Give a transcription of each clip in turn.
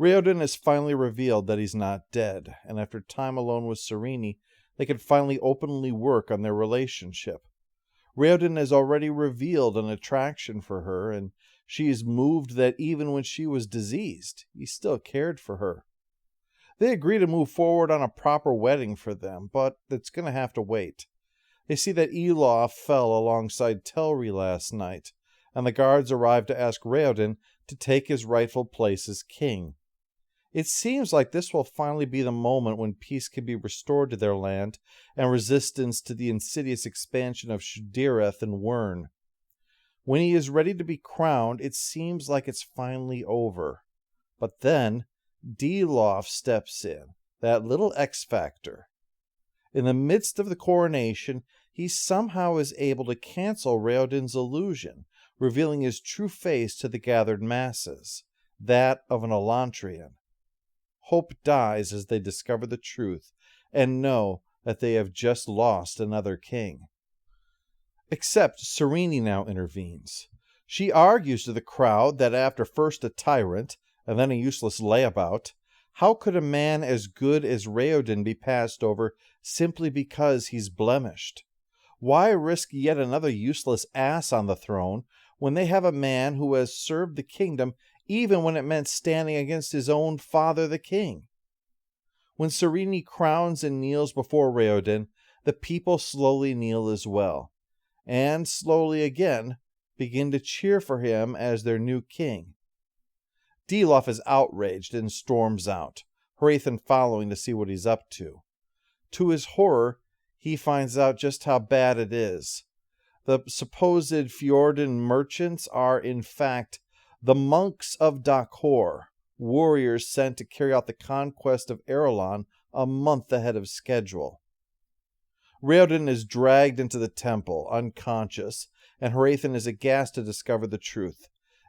Raoden has finally revealed that he's not dead, and after time alone with Serene, they can finally openly work on their relationship. Raoden has already revealed an attraction for her, and she is moved that even when she was diseased, he still cared for her. They agree to move forward on a proper wedding for them, but it's going to have to wait. They see that Elaf fell alongside Telri last night, and the guards arrive to ask Raoden to take his rightful place as king. It seems like this will finally be the moment when peace can be restored to their land and resistance to the insidious expansion of Shudireth and Wyrn. When he is ready to be crowned, it seems like it's finally over. But then, Dilaf steps in, that little X-factor. In the midst of the coronation, he somehow is able to cancel Raoden's illusion, revealing his true face to the gathered masses, that of an Elantrian. Hope dies as they discover the truth and know that they have just lost another king. Except Serene now intervenes. She argues to the crowd that after first a tyrant and then a useless layabout, how could a man as good as Raoden be passed over simply because he's blemished? Why risk yet another useless ass on the throne when they have a man who has served the kingdom even when it meant standing against his own father the king? When Serene crowns and kneels before Raoden, the people slowly kneel as well, and slowly again begin to cheer for him as their new king. Dilaf is outraged and storms out, Hrathen following to see what he's up to. To his horror, he finds out just how bad it is. The supposed Fjordan merchants are, in fact, the monks of Dakhor, warriors sent to carry out the conquest of Erelon a month ahead of schedule. Raoden is dragged into the temple, unconscious, and Hrathen is aghast to discover the truth.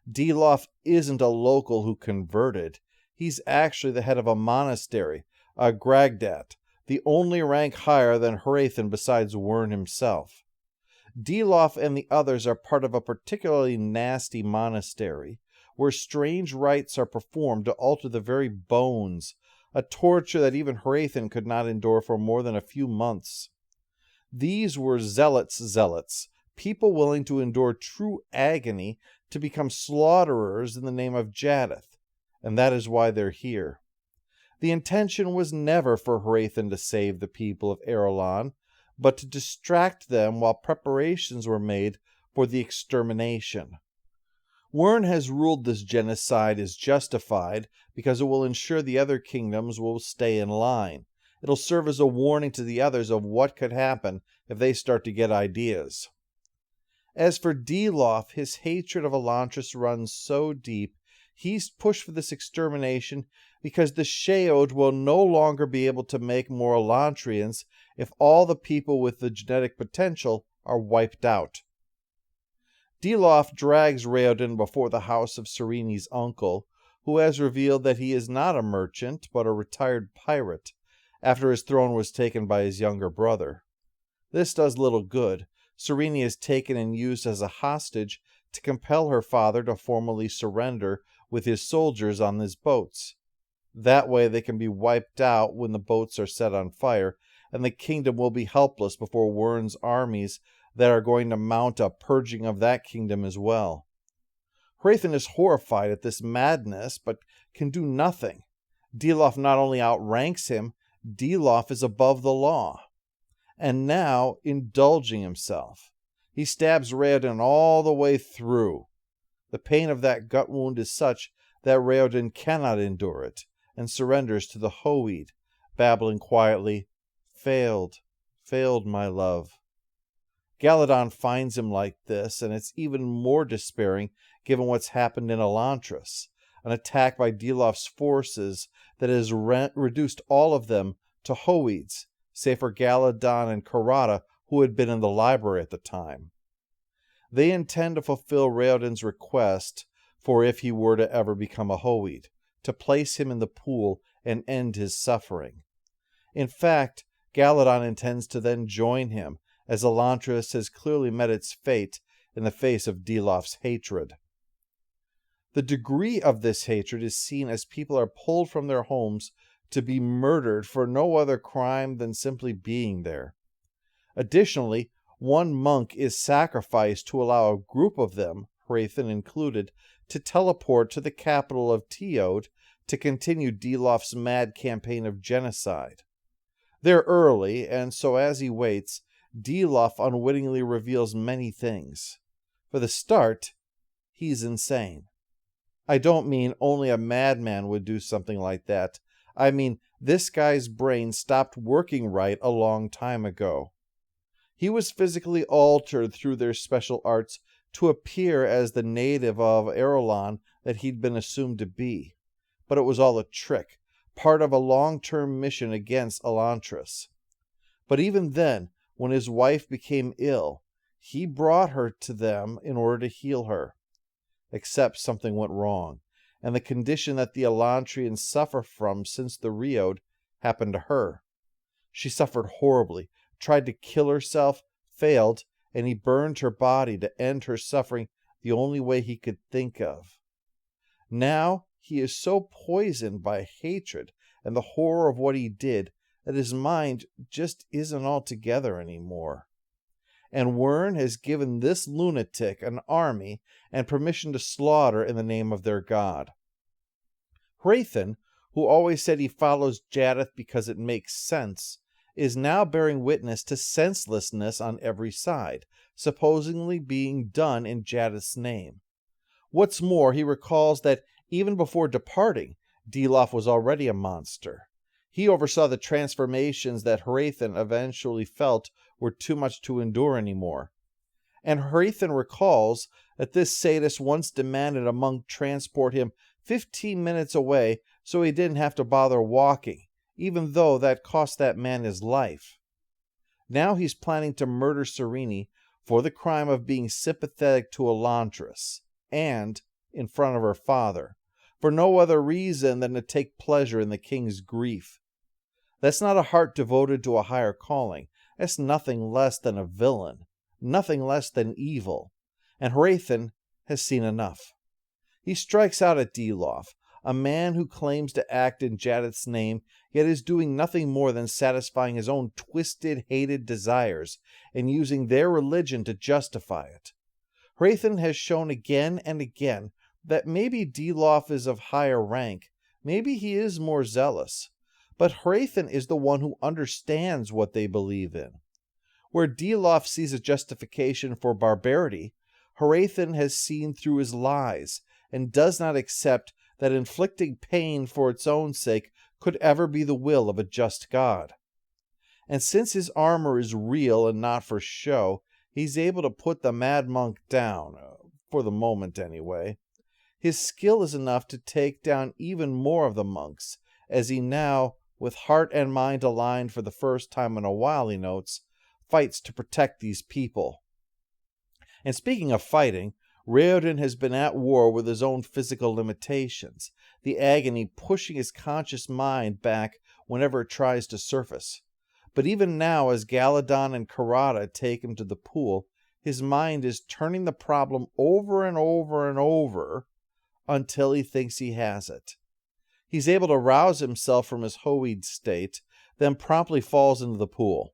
Dilaf isn't a local who converted. He's actually the head of a monastery, a Gragdat, the only rank higher than Hrathen besides Wyrn himself. Dilaf and the others are part of a particularly nasty monastery, where strange rites are performed to alter the very bones, a torture that even Hrathen could not endure for more than a few months. These were zealots, people willing to endure true agony to become slaughterers in the name of Jaddeth, and that is why they're here. The intention was never for Hrathen to save the people of Erelon, but to distract them while preparations were made for the extermination. Wyrn has ruled this genocide is justified because it will ensure the other kingdoms will stay in line. It'll serve as a warning to the others of what could happen if they start to get ideas. As for Dilaf, his hatred of Elantris runs so deep, he's pushed for this extermination because the Sheod will no longer be able to make more Elantrians if all the people with the genetic potential are wiped out. Dilaf drags Raoden before the house of Serene's uncle, who has revealed that he is not a merchant but a retired pirate, after his throne was taken by his younger brother. This does little good. Serene is taken and used as a hostage to compel her father to formally surrender with his soldiers on his boats. That way they can be wiped out when the boats are set on fire, and the kingdom will be helpless before Wyrn's armies that are going to mount a purging of that kingdom as well. Hrathen is horrified at this madness, but can do nothing. Dilaf not only outranks him, Dilaf is above the law. And now indulging himself. He stabs Raoden all the way through. The pain of that gut wound is such that Raoden cannot endure it, and surrenders to the Hoid, babbling quietly, failed, my love. Galladon finds him like this, and it's even more despairing given what's happened in Elantris, an attack by Dilaf's forces that has reduced all of them to Hoids, save for Galladon and Karata, who had been in the library at the time. They intend to fulfill Raoden's request for if he were to ever become a Hoid, to place him in the pool and end his suffering. In fact, Galladon intends to then join him, as Elantris has clearly met its fate in the face of Dilaf's hatred. The degree of this hatred is seen as people are pulled from their homes to be murdered for no other crime than simply being there. Additionally, one monk is sacrificed to allow a group of them, Hrathen included, to teleport to the capital of Teod to continue Dilaf's mad campaign of genocide. They're early, and so as he waits, Dilaf unwittingly reveals many things. For the start, he's insane. I don't mean only a madman would do something like that. I mean, this guy's brain stopped working right a long time ago. He was physically altered through their special arts to appear as the native of Erelon that he'd been assumed to be. But it was all a trick, part of a long-term mission against Elantris. But even then, when his wife became ill, he brought her to them in order to heal her. Except something went wrong, and the condition that the Elantrians suffer from since the Raoden happened to her. She suffered horribly, tried to kill herself, failed, and he burned her body to end her suffering the only way he could think of. Now he is so poisoned by hatred and the horror of what he did that his mind just isn't all together anymore. And Wyrn has given this lunatic an army and permission to slaughter in the name of their god. Hrathen, who always said he follows Jaddeth because it makes sense, is now bearing witness to senselessness on every side, supposedly being done in Jaddeth's name. What's more, he recalls that even before departing, Dilaf was already a monster. He oversaw the transformations that Hrathen eventually felt were too much to endure anymore. And Hrathen recalls that this sadist once demanded a monk transport him 15 minutes away so he didn't have to bother walking, even though that cost that man his life. Now he's planning to murder Serene for the crime of being sympathetic to Elantris, and in front of her father, for no other reason than to take pleasure in the king's grief. That's not a heart devoted to a higher calling. That's nothing less than a villain, nothing less than evil, and Hrathen has seen enough. He strikes out at Dilaf, a man who claims to act in Jaddeth's name, yet is doing nothing more than satisfying his own twisted, hated desires, and using their religion to justify it. Hrathen has shown again and again that maybe Dilaf is of higher rank, maybe he is more zealous, but Hrathen is the one who understands what they believe in. Where Dilaf sees a justification for barbarity, Hrathen has seen through his lies, and does not accept that inflicting pain for its own sake could ever be the will of a just God. And since his armor is real and not for show, he's able to put the mad monk down, for the moment anyway. His skill is enough to take down even more of the monks, as he now, with heart and mind aligned for the first time in a while, he notes, fights to protect these people. And speaking of fighting, Raoden has been at war with his own physical limitations, the agony pushing his conscious mind back whenever it tries to surface. But even now, as Galladon and Karada take him to the pool, his mind is turning the problem over and over and over until he thinks he has it. He's able to rouse himself from his hoeyed state, then promptly falls into the pool.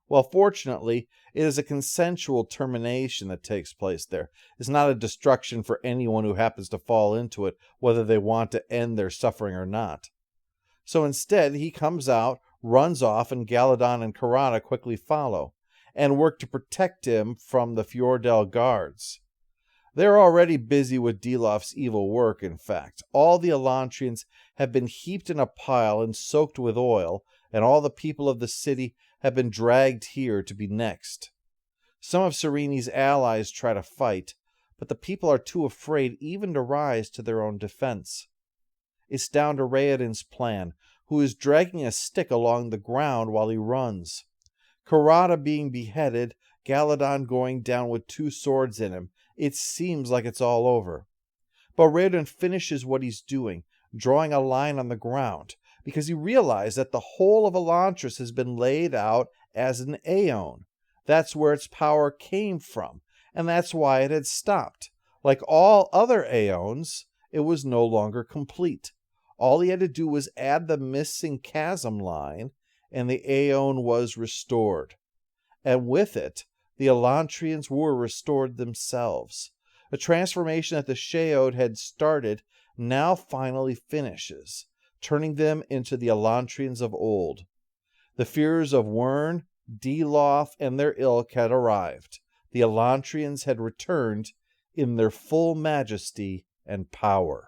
Well, fortunately, it is a consensual termination that takes place there. It's not a destruction for anyone who happens to fall into it, whether they want to end their suffering or not. So instead, he comes out, runs off, and Galladon and Karada quickly follow, and work to protect him from the Fjordell guards. They're already busy with Dilaf's evil work, in fact. All the Elantrians have been heaped in a pile and soaked with oil, and all the people of the city have been dragged here to be next. Some of Serene's allies try to fight, but the people are too afraid even to rise to their own defense. It's down to Raoden's plan, who is dragging a stick along the ground while he runs. Karada being beheaded, Galladon going down with 2 swords in him. It seems like it's all over. But Raoden finishes what he's doing, drawing a line on the ground, because he realized that the whole of Elantris has been laid out as an Aeon. That's where its power came from, and that's why it had stopped. Like all other Aeons, it was no longer complete. All he had to do was add the missing chasm line, and the Aeon was restored. And with it, the Elantrians were restored themselves. A transformation that the Sheod had started now finally finishes, turning them into the Elantrians of old. The fears of Wyrn, Dilaf, and their ilk had arrived. The Elantrians had returned in their full majesty and power.